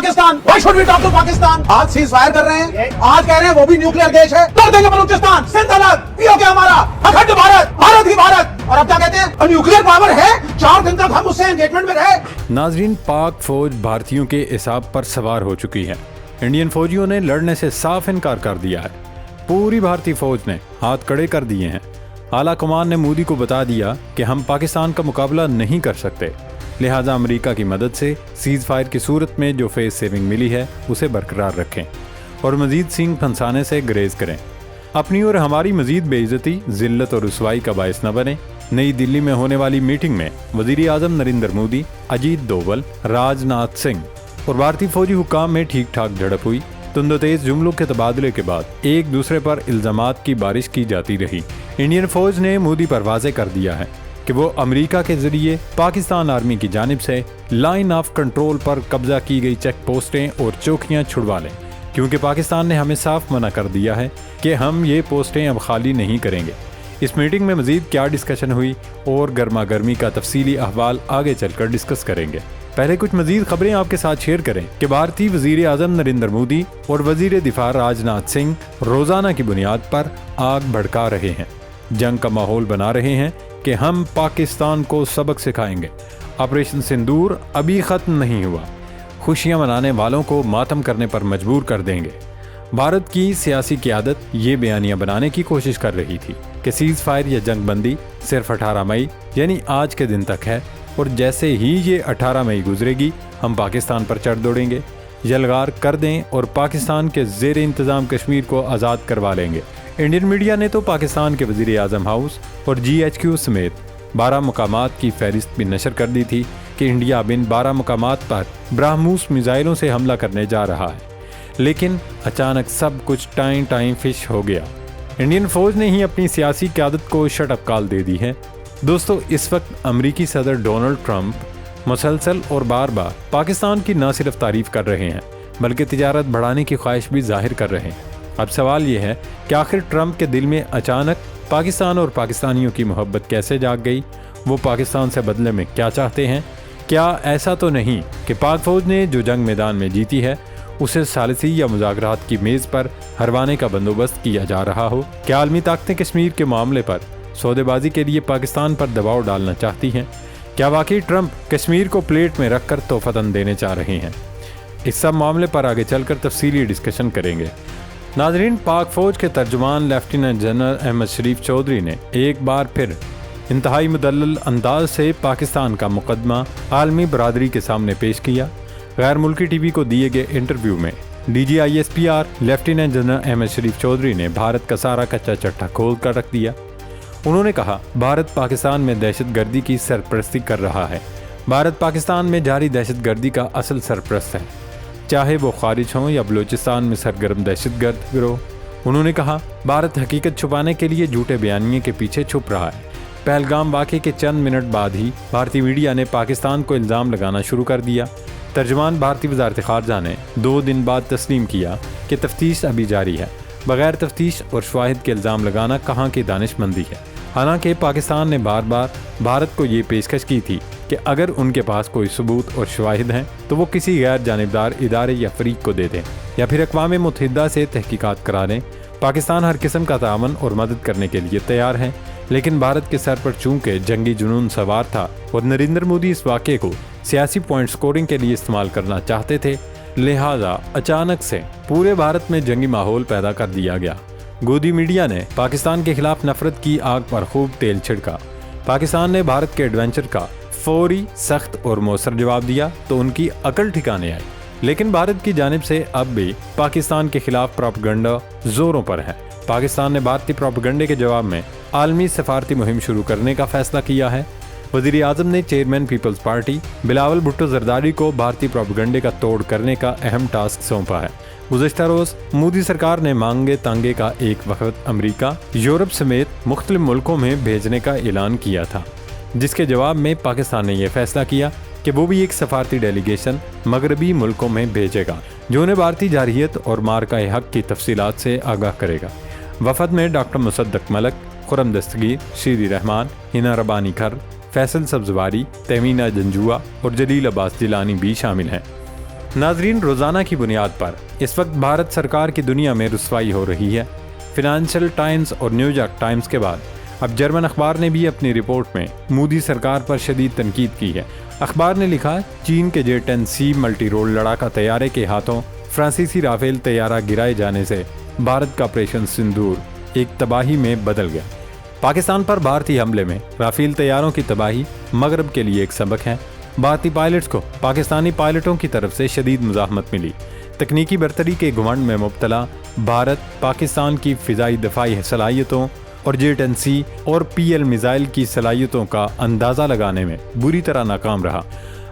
Pakistan? Why should we talk to Pakistan? आज cease fire कर रहे हैं, आज कह रहे हैं वो भी न्यूक्लियर देश है, तोड़ देंगे बलूचिस्तान, सिंध अलग, पीओके हमारा, अखंड भारत, भारत ही भारत। और अब क्या कहते हैं, न्यूक्लियर पावर है, 4 दिन तक हम उससे एंगेजमेंट में रहे। नाजरीन, पाक फौज भारतीयों के इसाब पर सवार हो चुकी है। इंडियन फौजियों ने लड़ने से साफ इनकार कर दिया है। पूरी भारतीय फौज ने हाथ कड़े कर दिए हैं। आला कमान ने मोदी को बता दिया कि हम पाकिस्तान का मुकाबला नहीं कर सकते, लिहाजा अमेरिका की मदद से सीज फायर की सूरत में जो फेस सेविंग मिली है उसे बरकरार रखें और मजीद सींग फंसाने से गुरेज करें। अपनी और हमारी मजीद बेइज्जती, जिल्लत और रुसवाई का बायस न बने। नई दिल्ली में होने वाली मीटिंग में वजीर आजम नरेंद्र मोदी, अजीत डोवल, राजनाथ सिंह और भारतीय फौजी हुक्काम में ठीक ठाक झड़प हुई। तुंदो-तेज जुमलों के तबादले के बाद एक दूसरे पर इल्जामात की बारिश की जाती रही। इंडियन फौज ने मोदी पर वाज़े कर दिया है कि वो अमेरिका के जरिए पाकिस्तान आर्मी की जानिब से लाइन ऑफ कंट्रोल पर कब्जा की गई चेक पोस्टें और चौकियां छुड़वा लें, क्योंकि पाकिस्तान ने हमें साफ मना कर दिया है कि हम ये पोस्टें अब खाली नहीं करेंगे। इस मीटिंग में मजीद क्या डिस्कशन हुई और गर्मा गर्मी का तफसीली अहवाल आगे चलकर डिस्कस करेंगे। पहले कुछ मजीद खबरें आपके साथ शेयर करें कि भारतीय वजीर आजम नरेंद्र मोदी और वजीर दिफा राजनाथ सिंह रोजाना की बुनियाद पर आग भड़का रहे हैं, जंग का माहौल बना रहे हैं कि हम पाकिस्तान को सबक सिखाएंगे। ऑपरेशन सिंदूर अभी खत्म नहीं हुआ, खुशियां मनाने वालों को मातम करने पर मजबूर कर देंगे। भारत की सियासी क़यादत ये बयानियां बनाने की कोशिश कर रही थी कि सीज फायर या जंग बंदी सिर्फ 18 मई यानी आज के दिन तक है, और जैसे ही ये 18 मई गुजरेगी हम पाकिस्तान पर चढ़ दौड़ेंगे, यलगार कर दें और पाकिस्तान के ज़ेर इंतज़ाम कश्मीर को आज़ाद करवा लेंगे। इंडियन मीडिया ने तो पाकिस्तान के वज़ीर आज़म हाउस और GHQ समेत 12 मकामात की फहरिस्त भी नशर कर दी थी कि इंडिया अब इन 12 मकामात पर ब्राह्मोस मिसाइलों से हमला करने जा रहा है। लेकिन अचानक सब कुछ टाइम फिश हो गया। इंडियन फौज ने ही अपनी सियासी क़यादत को शटअप कॉल दे दी है। दोस्तों, इस वक्त अमरीकी सदर डोनाल्ड ट्रंप मुसलसल और बार बार पाकिस्तान की न सिर्फ तारीफ कर रहे हैं बल्कि तिजारत बढ़ाने की ख्वाहिश भी जाहिर कर रहे हैं। अब सवाल ये है कि आखिर ट्रंप के दिल में अचानक पाकिस्तान और पाकिस्तानियों की मोहब्बत कैसे जाग गई? वो पाकिस्तान से बदले में क्या चाहते हैं? क्या ऐसा तो नहीं कि पाक फौज ने जो जंग मैदान में जीती है उसे सालिसी या मुज़ाकरात की मेज़ पर हरवाने का बंदोबस्त किया जा रहा हो? क्या आलमी ताकतें कश्मीर के मामले पर सौदेबाजी के लिए पाकिस्तान पर दबाव डालना चाहती हैं? क्या वाकई ट्रंप कश्मीर को प्लेट में रखकर तोहफ़तन देने चाह रहे हैं? इस सब मामले पर आगे चलकर तफसीली डिस्कशन करेंगे। नाजरीन, पाक फौज के तर्जुमान लेफ्टिनेंट जनरल अहमद शरीफ चौधरी ने एक बार फिर इंतहाई मुदल्लल अंदाज से पाकिस्तान का मुकदमा आलमी बरादरी के सामने पेश किया। गैर मुल्की टीवी को दिए गए इंटरव्यू में DGISPR लेफ्टिनेंट जनरल अहमद शरीफ चौधरी ने भारत का सारा कच्चा चट्टा खोल कर रख दिया। उन्होंने कहा, भारत पाकिस्तान में दहशतगर्दी की सरपरस्ती कर रहा है। भारत पाकिस्तान में जारी दहशतगर्दी का असल सरपरस्त है, चाहे वो खारिज हों या बलूचिस्तान में सरगर्म दहशतगर्द गिरोह। उन्होंने कहा, भारत हकीकत छुपाने के लिए झूठे बयानिए के पीछे छुप रहा है। पहलगाम वाक़े के चंद मिनट बाद ही भारतीय मीडिया ने पाकिस्तान को इल्ज़ाम लगाना शुरू कर दिया। तर्जुमान भारतीय वज़ारत ख़ारजा ने 2 दिन बाद तस्लीम किया कि तफ्तीश अभी जारी है। बगैर तफ्तीश और शवाहिद के इल्ज़ाम लगाना कहाँ की दानिशमंदी है? हालांकि पाकिस्तान ने बार बार भारत को ये पेशकश की थी कि अगर उनके पास कोई सबूत और शवाहिद हैं तो वो किसी गैर जानिबदार इदारे या फरीक को दे दें या फिर अक़वाम मुत्तहिदा से तहकीकात करा लें। पाकिस्तान हर किस्म का ताअवन और मदद करने के लिए तैयार है, लेकिन भारत के सर पर चूंकि जंगी जुनून सवार था और नरेंद्र मोदी इस वाक़े को सियासी पॉइंट स्कोरिंग के लिए इस्तेमाल करना चाहते थे, लिहाजा अचानक से पूरे भारत में जंगी माहौल पैदा कर दिया गया। गोदी मीडिया ने पाकिस्तान के खिलाफ नफरत की आग पर खूब तेल छिड़का। पाकिस्तान ने भारत के एडवेंचर का फौरी, सख्त और मौसर जवाब दिया तो उनकी अकल ठिकाने आई। लेकिन भारत की जानिब से अब भी पाकिस्तान के खिलाफ प्रोपेगेंडा जोरों पर है। पाकिस्तान ने भारतीय प्रोपेगेंडे के जवाब में आलमी सफारती मुहिम शुरू करने का फैसला किया है। वज़ीर आज़म ने chairman people's party Bilawal Bhutto Zardari को भारतीय प्रोपेगेंडे का तोड़ करने का अहम टास्क सौंपा है। गुज़श्ता रोज़ मोदी सरकार ने मांगे तांगे का एक वफ़द अमेरिका, यूरोप समेत मुख्तलिफ मुल्कों में भेजने का ऐलान किया था, जिसके जवाब में पाकिस्तान ने यह फैसला किया कि वो भी एक सफारती डेलीगेशन मगरबी मुल्कों में भेजेगा जो उन्हें भारतीय जारहियत और मार्का हक की तफसीलात से आगाह करेगा। वफ़द में डॉक्टर मुसद्दक मलक, खुरम दस्तगीर, शीरी रहमान, हिना रबानी खर, फैसल सब्जवारी, तमीना जंजुआ और जलील अब्बास जिलानी भी शामिल हैं। ناظرین، روزانہ کی بنیاد پر اس وقت بھارت سرکار کی دنیا میں رسوائی ہو رہی ہے۔ فنانشل ٹائمز اور نیو یارک ٹائمز کے بعد اب جرمن اخبار نے بھی اپنی رپورٹ میں مودی سرکار پر شدید تنقید کی ہے۔ اخبار نے لکھا، چین کے J-10C ملٹی رول لڑاکا طیارے کے ہاتھوں فرانسیسی رافیل طیارہ گرائے جانے سے بھارت کا آپریشن سندور ایک تباہی میں بدل گیا۔ پاکستان پر بھارتی حملے میں رافیل طیاروں کی تباہی مغرب کے لیے ایک سبق ہے۔ بھارتی پائلٹس کو پاکستانی پائلٹوں کی طرف سے شدید مزاحمت ملی۔ تکنیکی برتری کے گھمنڈ میں مبتلا بھارت پاکستان کی فضائی دفاعی صلاحیتوں اور J-10C اور PL میزائل کی صلاحیتوں کا اندازہ لگانے میں بری طرح ناکام رہا۔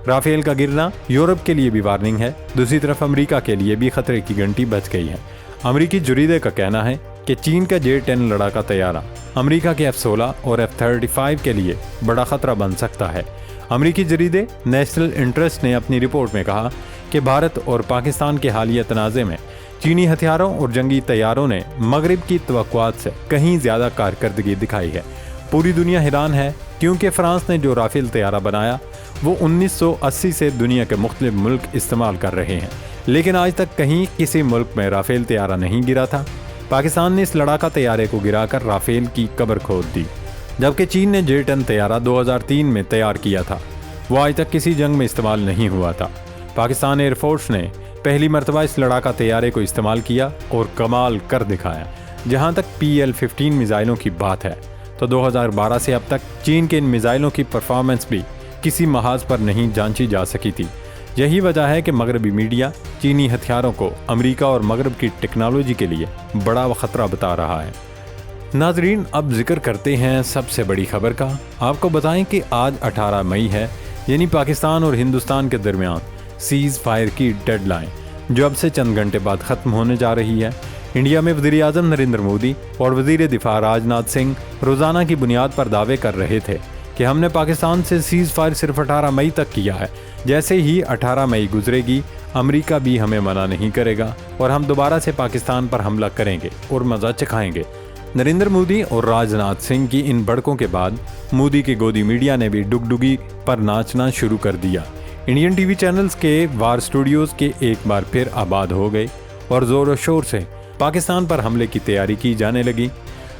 رافیل کا گرنا یورپ کے لیے بھی وارننگ ہے، دوسری طرف امریکہ کے لیے بھی خطرے کی گھنٹی بج گئی ہے۔ امریکی جریدے کا کہنا ہے کہ چین کا J-10 لڑاکا طیارہ امریکہ کے F-16 اور F-35 کے لیے بڑا خطرہ بن سکتا ہے۔ امریکی جریدے نیشنل انٹرسٹ نے اپنی رپورٹ میں کہا کہ بھارت اور پاکستان کے حالیہ تنازع میں چینی ہتھیاروں اور جنگی طیاروں نے مغرب کی توقعات سے کہیں زیادہ کارکردگی دکھائی ہے۔ پوری دنیا حیران ہے کیونکہ فرانس نے جو رافیل طیارہ بنایا وہ 1980 سے دنیا کے مختلف ملک استعمال کر رہے ہیں، لیکن آج تک کہیں کسی ملک میں رافیل طیارہ نہیں گرا تھا۔ پاکستان نے اس لڑاکا طیارے کو گرا کر رافیل کی قبر کھود دی، جبکہ چین نے J-10 طیارہ 2003 میں تیار کیا تھا، وہ آج تک کسی جنگ میں استعمال نہیں ہوا تھا۔ پاکستان ایئر فورس نے پہلی مرتبہ اس لڑاکا طیارے کو استعمال کیا اور کمال کر دکھایا۔ جہاں تک PL-15 میزائلوں کی بات ہے تو 2012 سے اب تک چین کے ان میزائلوں کی پرفارمنس بھی کسی محاذ پر نہیں جانچی جا سکی تھی۔ یہی وجہ ہے کہ مغربی میڈیا چینی ہتھیاروں کو امریکہ اور مغرب کی ٹیکنالوجی کے لیے بڑا خطرہ بتا رہا ہے۔ ناظرین، اب ذکر کرتے ہیں سب سے بڑی خبر کا۔ آپ کو بتائیں کہ آج 18 مئی ہے، یعنی پاکستان اور ہندوستان کے درمیان سیز فائر کی ڈیڈ لائن، جو اب سے چند گھنٹے بعد ختم ہونے جا رہی ہے۔ انڈیا میں وزیر اعظم نریندر مودی اور وزیر دفاع راجناتھ سنگھ روزانہ کی بنیاد پر دعوے کر رہے تھے کہ ہم نے پاکستان سے سیز فائر صرف 18 مئی تک کیا ہے، جیسے ہی 18 مئی گزرے گی امریکہ بھی ہمیں منع نہیں کرے گا اور ہم دوبارہ سے پاکستان پر حملہ کریں گے اور مزہ چکھائیں گے۔ نریندر مودی اور راجناتھ سنگھ کی ان بڑکوں کے بعد مودی کی گودی میڈیا نے بھی ڈگڈگی پر ناچنا شروع کر دیا۔ انڈین ٹی وی چینلز کے وار سٹوڈیوز کے ایک بار پھر آباد ہو گئے اور زور و شور سے پاکستان پر حملے کی تیاری کی جانے لگی۔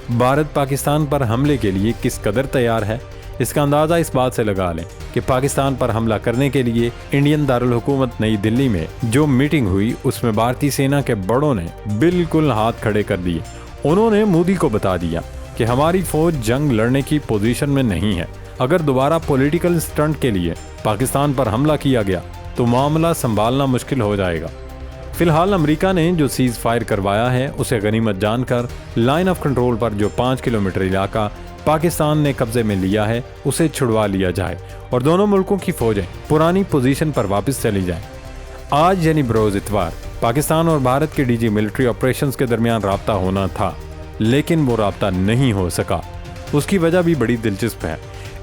بھارت پاکستان پر حملے کے لیے کس قدر تیار ہے، اس کا اندازہ اس بات سے لگا لیں کہ پاکستان پر حملہ کرنے کے لیے انڈین دارالحکومت نئی دلی میں جو میٹنگ ہوئی اس میں بھارتی سینا کے بڑوں نے بالکل ہاتھ کھڑے کر دیے۔ انہوں نے مودی کو بتا دیا کہ ہماری فوج جنگ لڑنے کی پوزیشن میں نہیں ہے، اگر دوبارہ پولیٹیکل سٹنٹ کے لیے پاکستان پر حملہ کیا گیا تو معاملہ سنبھالنا مشکل ہو جائے گا۔ فی الحال امریکہ نے جو سیز فائر کروایا ہے اسے غنیمت جان کر لائن آف کنٹرول پر جو 5 کلومیٹر علاقہ پاکستان نے قبضے میں لیا ہے اسے چھڑوا لیا جائے اور دونوں ملکوں کی فوجیں پرانی پوزیشن پر واپس چلی جائیں۔ آج یعنی بروز اتوار پاکستان اور بھارت کے DG ملٹری آپریشنز کے درمیان رابطہ ہونا تھا، لیکن وہ رابطہ نہیں ہو سکا۔ اس کی وجہ بھی بڑی دلچسپ ہے۔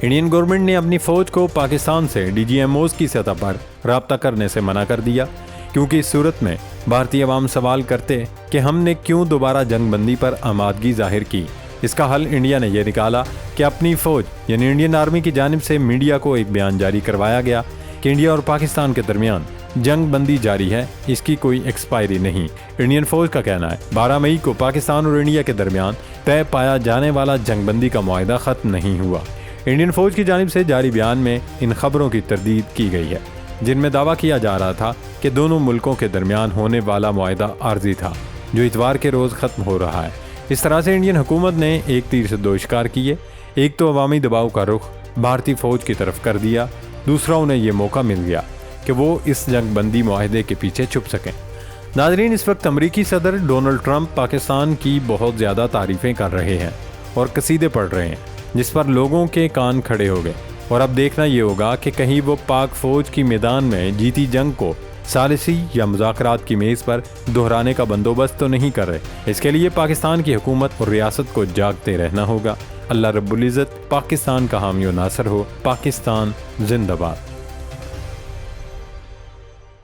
انڈین گورنمنٹ نے اپنی فوج کو پاکستان سے DGMOs کی سطح پر رابطہ کرنے سے منع کر دیا، کیونکہ اس صورت میں بھارتی عوام سوال کرتے کہ ہم نے کیوں دوبارہ جنگ بندی پر آمادگی ظاہر کی۔ اس کا حل انڈیا نے یہ نکالا کہ اپنی فوج یعنی انڈین آرمی کی جانب سے میڈیا کو ایک بیان جاری کروایا گیا کہ انڈیا اور پاکستان کے درمیان جنگ بندی جاری ہے، اس کی کوئی ایکسپائری نہیں۔ انڈین فوج کا کہنا ہے 12 مئی کو پاکستان اور انڈیا کے درمیان طے پایا جانے والا جنگ بندی کا معاہدہ ختم نہیں ہوا۔ انڈین فوج کی جانب سے جاری بیان میں ان خبروں کی تردید کی گئی ہے جن میں دعویٰ کیا جا رہا تھا کہ دونوں ملکوں کے درمیان ہونے والا معاہدہ عارضی تھا جو اتوار کے روز ختم ہو رہا ہے۔ اس طرح سے انڈین حکومت نے ایک تیر سے دو شکار کیے، ایک تو عوامی دباؤ کا رخ بھارتی فوج کی طرف کر دیا، دوسرا انہیں یہ موقع مل گیا کہ وہ اس جنگ بندی معاہدے کے پیچھے چھپ سکیں۔ ناظرین، اس وقت امریکی صدر ڈونلڈ ٹرمپ پاکستان کی بہت زیادہ تعریفیں کر رہے ہیں اور قصیدے پڑھ رہے ہیں جس پر لوگوں کے کان کھڑے ہو گئے، اور اب دیکھنا یہ ہوگا کہ کہیں وہ پاک فوج کی میدان میں جیتی جنگ کو ثالثی یا مذاکرات کی میز پر دہرانے کا بندوبست تو نہیں کر رہے۔ اس کے لیے پاکستان کی حکومت اور ریاست کو جاگتے رہنا ہوگا۔ اللہ رب العزت پاکستان کا حامی و ناصر ہو۔ پاکستان زندہ باد۔